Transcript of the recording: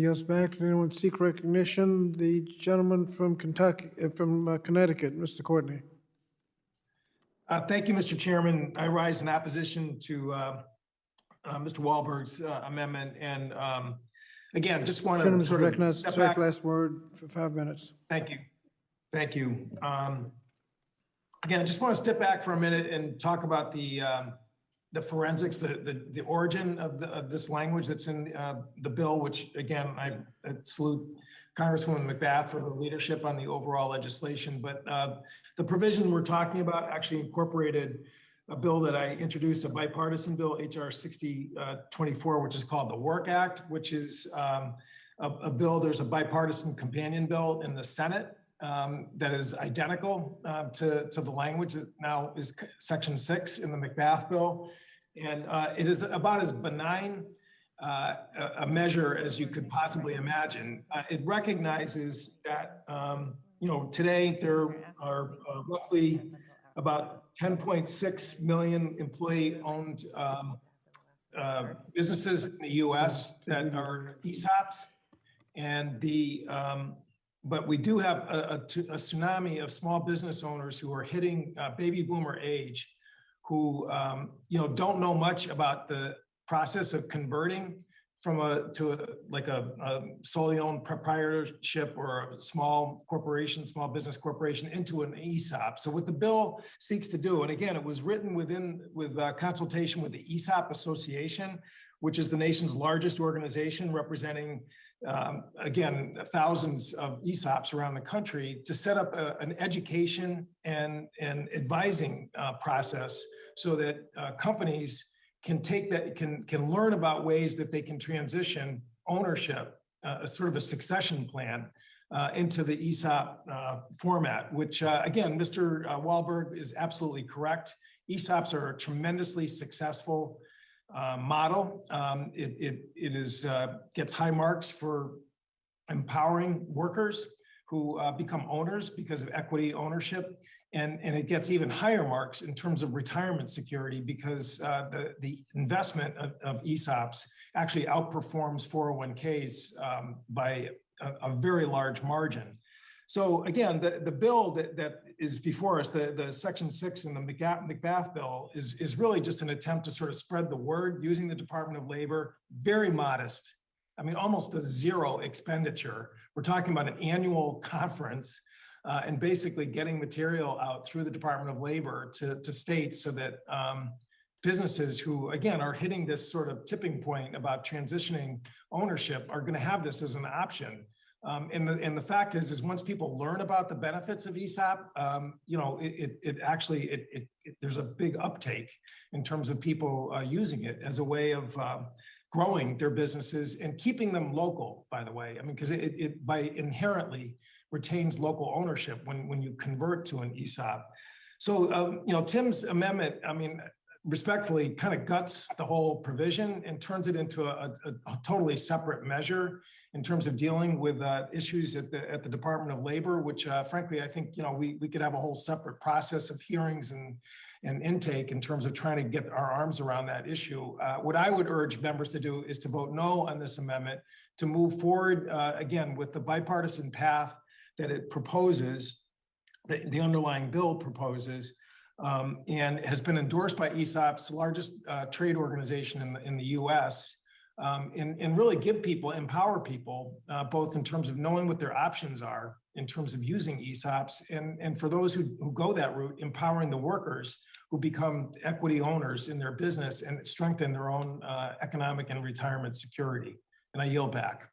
yields back. Does anyone seek recognition? The gentleman from Kentucky, from Connecticut, Mr. Courtney. Thank you, Mr. Chairman. I rise in opposition to Mr. Wahlberg's amendment. And again, just want to sort of step back. Last word for 5 minutes. Thank you. Thank you. Again, I just want to step back for a minute and talk about the forensics, the origin of this language that's in the bill, which again, I salute Congresswoman McBath for her leadership on the overall legislation. But the provision we're talking about actually incorporated a bill that I introduced, a bipartisan bill, HR 6024, which is called the Work Act, which is a bill. There's a bipartisan companion bill in the Senate that is identical to the language that now is Section 6 in the McBath bill. And it is about as benign a measure as you could possibly imagine. It recognizes that, today there are roughly about 10.6 million employee-owned businesses in the U.S. that are ESOPs, and but we do have a tsunami of small business owners who are hitting baby boomer age, who don't know much about the process of converting from a solely owned proprietorship or a small business corporation into an ESOP. So what the bill seeks to do, and again, it was written with consultation with the ESOP Association, which is the nation's largest organization representing, again, thousands of ESOPs around the country, to set up an education and advising process so that companies can take that, can learn about ways that they can transition ownership, a sort of a succession plan into the ESOP format, which again, Mr. Wahlberg is absolutely correct. ESOPs are a tremendously successful model. It gets high marks for empowering workers who become owners because of equity ownership. And it gets even higher marks in terms of retirement security because the investment of ESOPs actually outperforms 401ks by a very large margin. So again, the bill that is before us, the Section 6 in the McBath bill is really just an attempt to sort of spread the word using the Department of Labor, very modest. I mean, almost a zero expenditure. We're talking about an annual conference and basically getting material out through the Department of Labor to states so that businesses who, again, are hitting this sort of tipping point about transitioning ownership are going to have this as an option. And the fact is once people learn about the benefits of ESOP, there's a big uptake in terms of people using it as a way of growing their businesses and keeping them local, by the way. I mean, because it by inherently retains local ownership when you convert to an ESOP. So, Tim's amendment, I mean, respectfully kind of guts the whole provision and turns it into a totally separate measure in terms of dealing with issues at the Department of Labor, which frankly, I think, we could have a whole separate process of hearings and intake in terms of trying to get our arms around that issue. What I would urge members to do is to vote no on this amendment, to move forward, again, with the bipartisan path that it proposes, the underlying bill proposes, and has been endorsed by ESOP's largest trade organization in the US, and really empower people, both in terms of knowing what their options are in terms of using ESOPs, and for those who go that route, empowering the workers who become equity owners in their business and strengthen their own economic and retirement security. And I yield back.